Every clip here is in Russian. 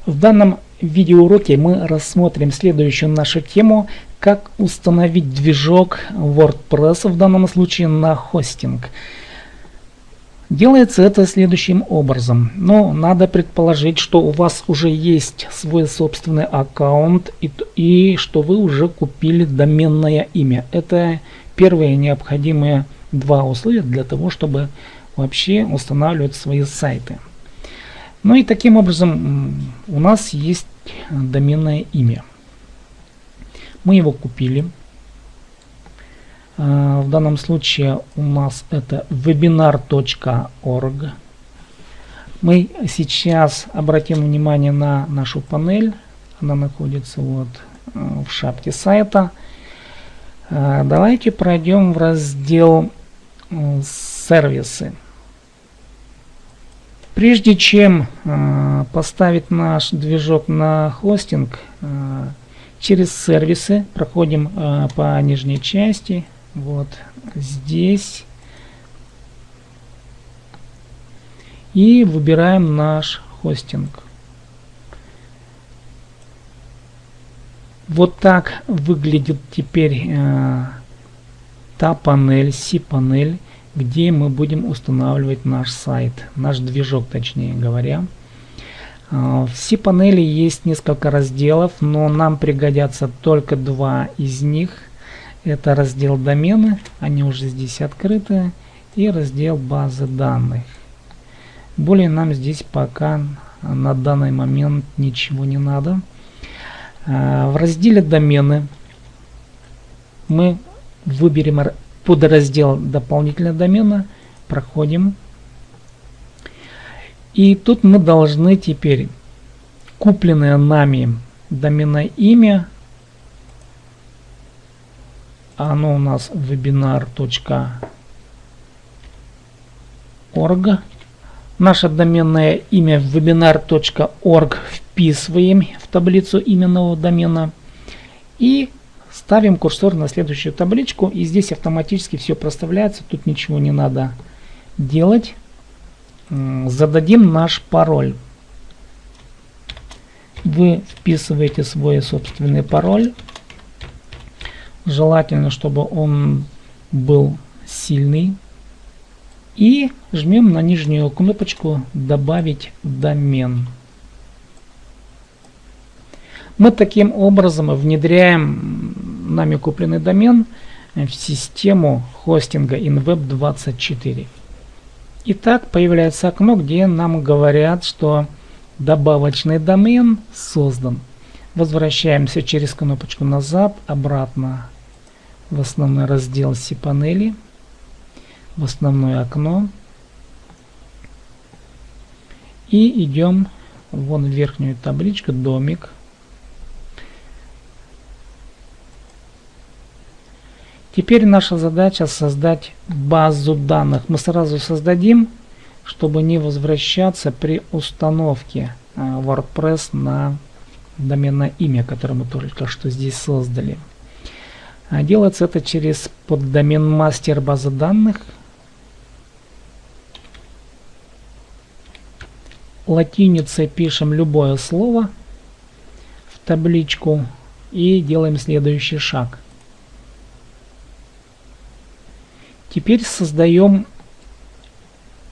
В данном видеоуроке мы рассмотрим следующую нашу тему, как установить движок WordPress, в данном случае на хостинг. Делается это следующим образом. Но надо предположить, что у вас уже есть свой собственный аккаунт и что вы уже купили доменное имя. Это первые необходимые два условия для того, чтобы вообще устанавливать свои сайты. Ну и таким образом у нас есть доменное имя. Мы его купили. В данном случае у нас это webinar.org. Мы сейчас обратим внимание на нашу панель. Она находится вот в шапке сайта. Давайте пройдем в раздел «Сервисы». Прежде чем поставить наш движок на хостинг, через сервисы проходим по нижней части. Вот здесь. И выбираем наш хостинг. Вот так выглядит теперь та панель, C-панель, где мы будем устанавливать наш сайт, наш движок, точнее говоря. В C-панели есть несколько разделов, но нам пригодятся только два из них. Это раздел домены, они уже здесь открыты, и раздел базы данных. Более нам здесь пока на данный момент ничего не надо. В разделе домены мы выберем подраздел дополнительные домены, проходим. И тут мы должны теперь купленное нами доменное имя, оно у нас webinar.org. Наше доменное имя webinar.org вписываем в таблицу именного домена и ставим курсор на следующую табличку, и здесь автоматически все проставляется, тут ничего не надо делать. Зададим наш пароль. Вы вписываете свой собственный пароль. Желательно, чтобы он был сильный. И жмем на нижнюю кнопочку «Добавить домен». Мы таким образом внедряем нами купленный домен в систему хостинга InWeb24. Итак, появляется окно, где нам говорят, что добавочный домен создан. Возвращаемся через кнопочку назад, обратно в основной раздел C-панели, в основное окно. И идем вон в верхнюю табличку «Домик». Теперь наша задача создать базу данных. Мы сразу создадим, чтобы не возвращаться при установке WordPress на доменное имя, которое мы только что здесь создали. Делается это через поддомен мастер базы данных. Латиницей пишем любое слово в табличку и делаем следующий шаг. Теперь создаем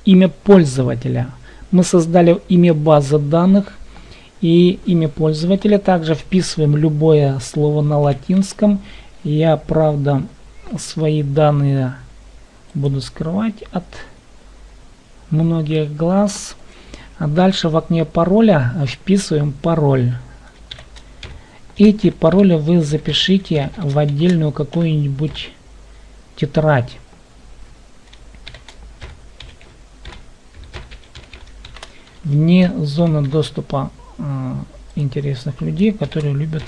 имя пользователя. Мы создали имя базы данных и имя пользователя. Также вписываем любое слово на латинском. Я, правда, свои данные буду скрывать от многих глаз. А дальше в окне пароля вписываем пароль. Эти пароли вы запишите в отдельную какую-нибудь тетрадь. Вне зоны доступа интересных людей, которые любят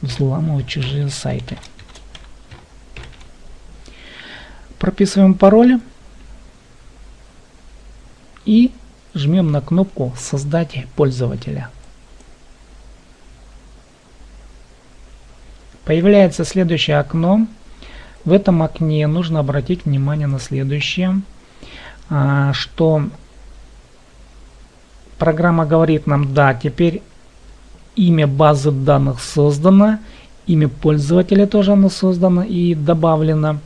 взламывать чужие сайты. Прописываем пароль и жмем на кнопку «Создать пользователя». Появляется следующее окно. В этом окне нужно обратить внимание на следующее, что программа говорит нам: да, теперь имя базы данных создано, имя пользователя тоже оно создано и добавлено.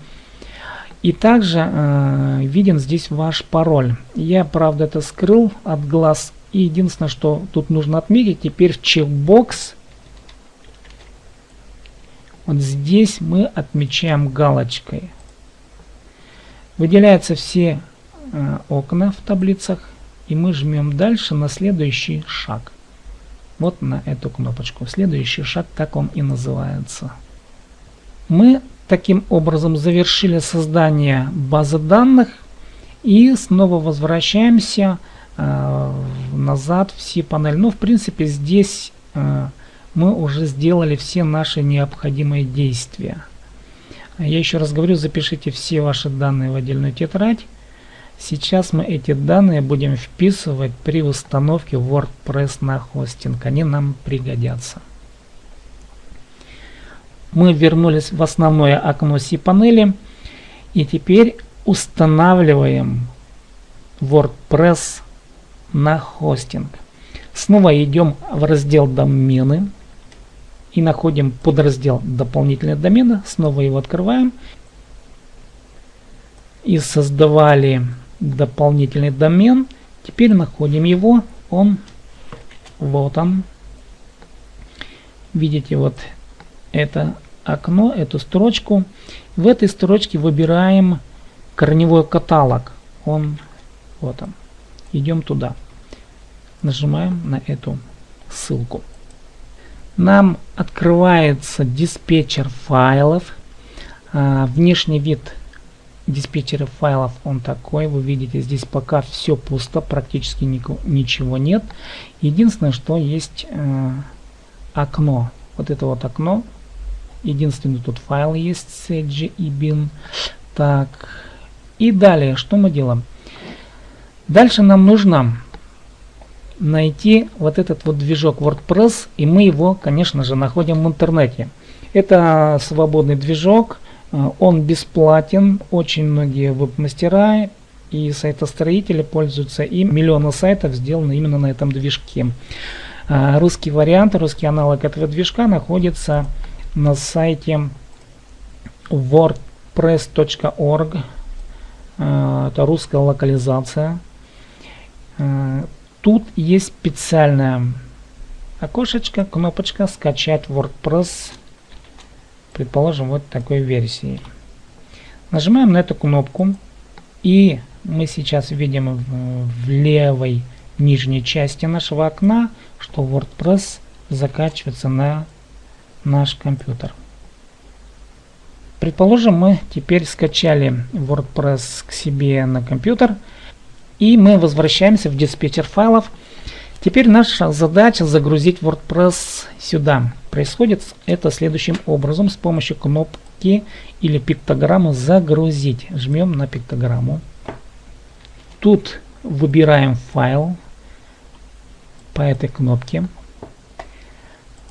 И также виден здесь ваш пароль. Я, правда, это скрыл от глаз. И единственное, что тут нужно отметить, теперь в чекбокс вот здесь мы отмечаем галочкой. Выделяются все окна в таблицах, и мы жмем дальше на следующий шаг. Вот на эту кнопочку. Следующий шаг, так он и называется. Мы таким образом завершили создание базы данных и снова возвращаемся назад в cPanel. Ну, в принципе, здесь мы уже сделали все наши необходимые действия. Я еще раз говорю, запишите все ваши данные в отдельную тетрадь. Сейчас мы эти данные будем вписывать при установке WordPress на хостинг. Они нам пригодятся. Мы вернулись в основное окно cPanel и теперь устанавливаем WordPress на хостинг. Снова идем в раздел домены и находим подраздел дополнительные домены. Снова его открываем. И создавали дополнительный домен. Теперь находим его. Вот он. Видите, вот это окно, эту строчку. В этой строчке выбираем корневой каталог. Вот он. Идем туда. Нажимаем на эту ссылку. Нам открывается диспетчер файлов. Внешний вид диспетчера файлов он такой. Вы видите, здесь пока все пусто, практически ничего нет. Единственное, что есть окно. Вот это вот окно. Единственный тут файл есть, CG и bin. Так. И далее, что мы делаем? Дальше нам нужно найти вот этот вот движок WordPress, и мы его, конечно же, находим в интернете. Это свободный движок, он бесплатен, очень многие веб-мастера и сайтостроители пользуются им. Миллионы сайтов сделаны именно на этом движке. Русский вариант, русский аналог этого движка находится на сайте wordpress.org. Это русская локализация. Тут есть специальное окошечко, кнопочка «Скачать WordPress», предположим, вот такой версии. Нажимаем на эту кнопку, и мы сейчас видим в левой нижней части нашего окна, что WordPress закачивается на наш компьютер. Предположим, мы теперь скачали WordPress к себе на компьютер, и мы возвращаемся в диспетчер файлов. Теперь наша задача загрузить WordPress сюда. Происходит это следующим образом. С помощью кнопки или пиктограммы «Загрузить». Жмем на пиктограмму. Тут выбираем файл по этой кнопке.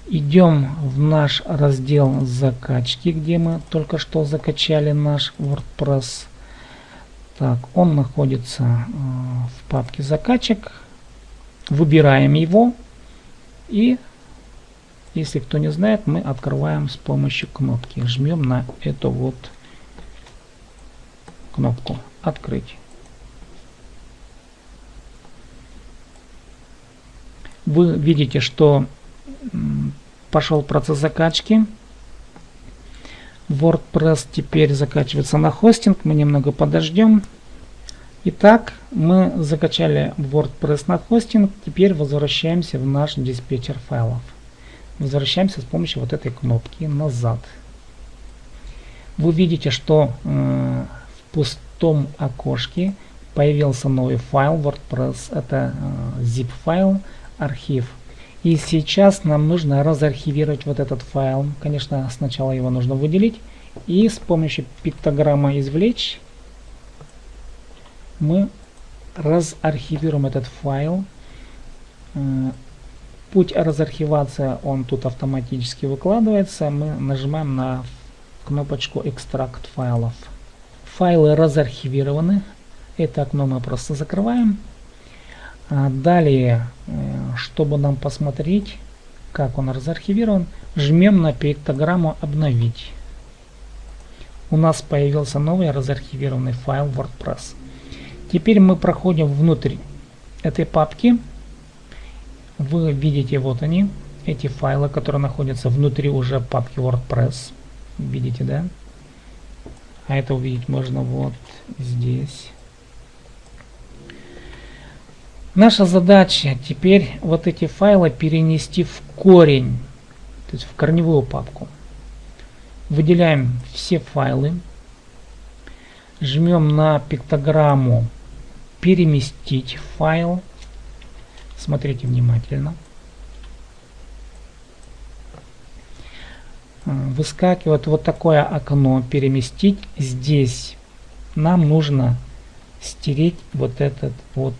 Идем в наш раздел закачки, где мы только что закачали наш WordPress. Так, он находится в папке закачек. Выбираем его. И, если кто не знает, мы открываем с помощью кнопки. Жмем на эту вот кнопку «Открыть». Вы видите, что пошел процесс закачки. WordPress теперь закачивается на хостинг. Мы немного подождем. Итак, мы закачали WordPress на хостинг. Теперь возвращаемся в наш диспетчер файлов. Возвращаемся с помощью вот этой кнопки назад. Вы видите, что в пустом окошке появился новый файл WordPress. Это zip файл, архив. И сейчас нам нужно разархивировать вот этот файл. Конечно, сначала его нужно выделить. И с помощью пиктограммы «Извлечь» мы разархивируем этот файл. Путь разархивации он тут автоматически выкладывается. Мы нажимаем на кнопочку «Экстракт файлов». Файлы разархивированы. Это окно мы просто закрываем. Далее, чтобы нам посмотреть, как он разархивирован, жмем на пиктограмму «Обновить». У нас появился новый разархивированный файл WordPress. Теперь мы проходим внутрь этой папки. Вы видите, вот они, эти файлы, которые находятся внутри уже папки WordPress. Видите, да? А это увидеть можно вот здесь. Наша задача теперь вот эти файлы перенести в корень, то есть в корневую папку. Выделяем все файлы, жмем на пиктограмму «Переместить файл». Смотрите внимательно. Выскакивает вот такое окно «Переместить». Здесь нам нужно стереть вот этот вот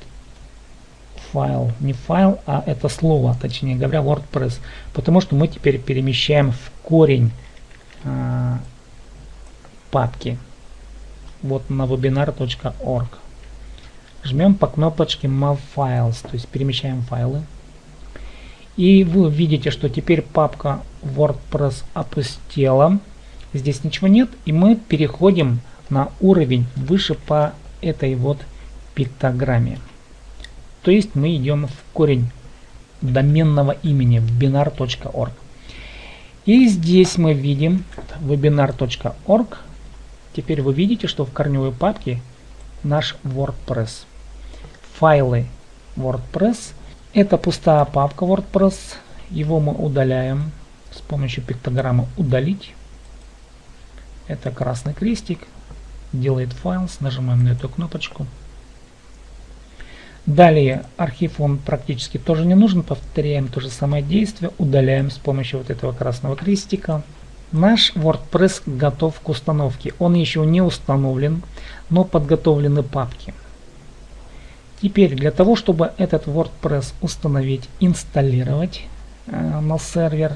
файл. Не файл, а это слово, точнее говоря, WordPress. Потому что мы теперь перемещаем в корень папки. Вот на webinar.org. Жмем по кнопочке Move Files, то есть перемещаем файлы. И вы видите, что теперь папка WordPress опустела. Здесь ничего нет. И мы переходим на уровень выше по этой вот пиктограмме. То есть мы идем в корень доменного имени webinar.org. И здесь мы видим webinar.org. Теперь вы видите, что в корневой папке наш WordPress. Файлы WordPress. Это пустая папка WordPress. Его мы удаляем с помощью пиктограммы «Удалить». Это красный крестик. Делает файл. Нажимаем на эту кнопочку. Далее архив он практически тоже не нужен. Повторяем то же самое действие. Удаляем с помощью вот этого красного крестика. Наш WordPress готов к установке. Он еще не установлен, но подготовлены папки. Теперь для того, чтобы этот WordPress установить, инсталлировать на сервер,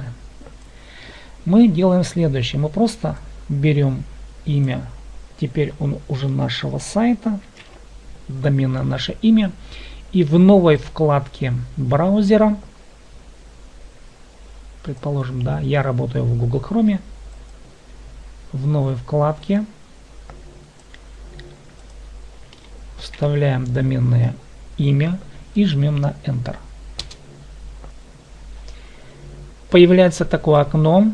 мы делаем следующее. Мы просто берем имя, теперь он уже нашего сайта, домена наше имя, и в новой вкладке браузера, предположим, да, я работаю в Google Chrome, в новой вкладке вставляем доменное имя и жмем на Enter. Появляется такое окно,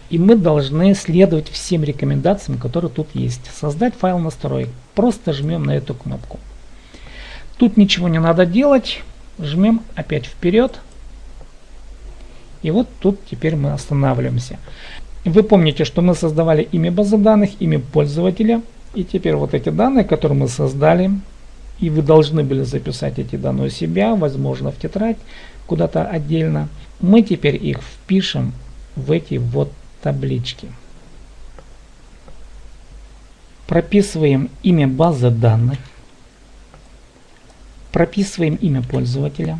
и мы должны следовать всем рекомендациям, которые тут есть. Создать файл настроек. Просто жмем на эту кнопку. Тут ничего не надо делать. Жмем опять вперед. И вот тут теперь мы останавливаемся. Вы помните, что мы создавали имя базы данных, имя пользователя. И теперь вот эти данные, которые мы создали, и вы должны были записать эти данные у себя, возможно, в тетрадь, куда-то отдельно. Мы теперь их впишем в эти вот таблички. Прописываем имя базы данных. Прописываем имя пользователя.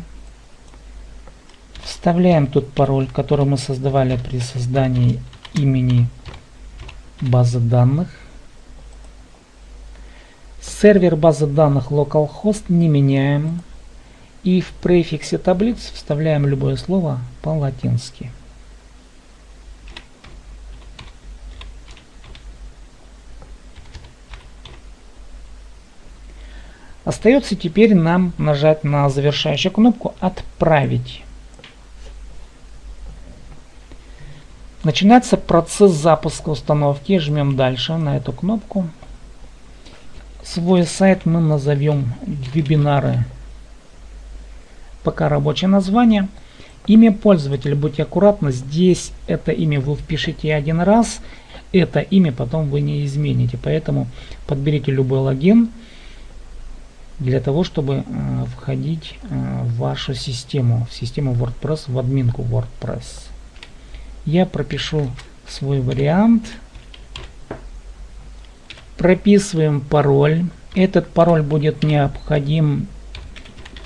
Вставляем тот пароль, который мы создавали при создании имени базы данных. Сервер базы данных localhost не меняем. И в префиксе таблиц вставляем любое слово по-латински. Остается теперь нам нажать на завершающую кнопку «Отправить». Начинается процесс запуска установки. Жмем дальше на эту кнопку. Свой сайт мы назовем «Вебинары». Пока рабочее название. Имя пользователя, будьте аккуратны, здесь это имя вы впишите один раз, это имя потом вы не измените. Поэтому подберите любой логин для того, чтобы входить в вашу систему, в систему WordPress, в админку WordPress. Я пропишу свой вариант. Прописываем пароль. Этот пароль будет необходим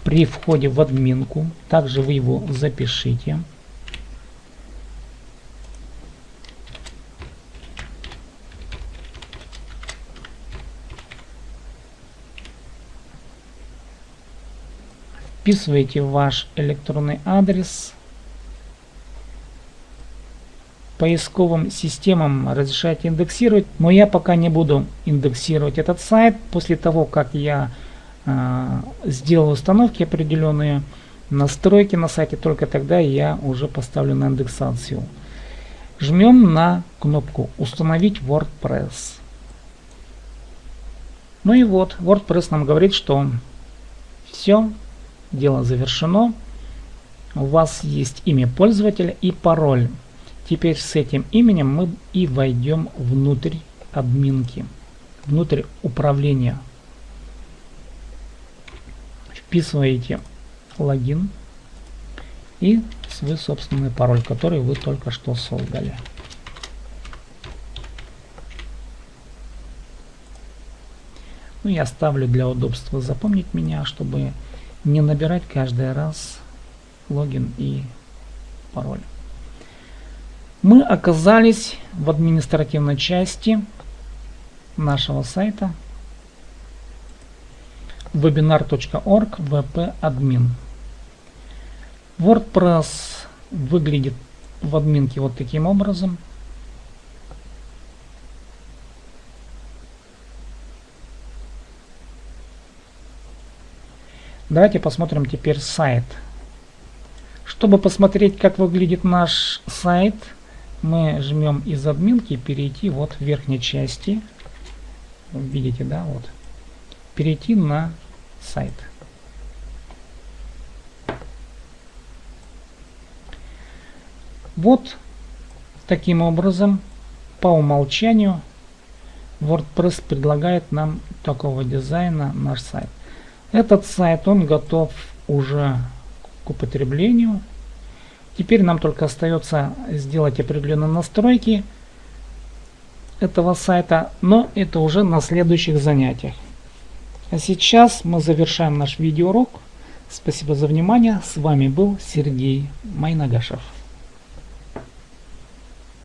при входе в админку. Также вы его запишите. Вписываете ваш электронный адрес. поисковым системам разрешаете индексировать, но я пока не буду индексировать этот сайт. После того, как я сделал установки определенные, настройки на сайте, только тогда я уже поставлю на индексацию. Жмем на кнопку «Установить WordPress». Ну и вот, WordPress нам говорит, что все, дело завершено. У вас есть имя пользователя и пароль. Теперь с этим именем мы и войдем внутрь админки, внутрь управления. Вписываете логин и свой собственный пароль, который вы только что создали. Ну, я оставлю для удобства запомнить меня, чтобы не набирать каждый раз логин и пароль. Мы оказались в административной части нашего сайта webinar.org wp-admin. WordPress выглядит в админке вот таким образом. Давайте посмотрим теперь сайт. Чтобы посмотреть, как выглядит наш сайт, мы жмем из админки перейти вот в верхней части. Видите, да, вот. Перейти на сайт. Вот таким образом по умолчанию WordPress предлагает нам такого дизайна наш сайт. Этот сайт, он готов уже к употреблению. Теперь нам только остается сделать определенные настройки этого сайта, но это уже на следующих занятиях. А сейчас мы завершаем наш видеоурок. Спасибо за внимание. С вами был Сергей Майнагашев.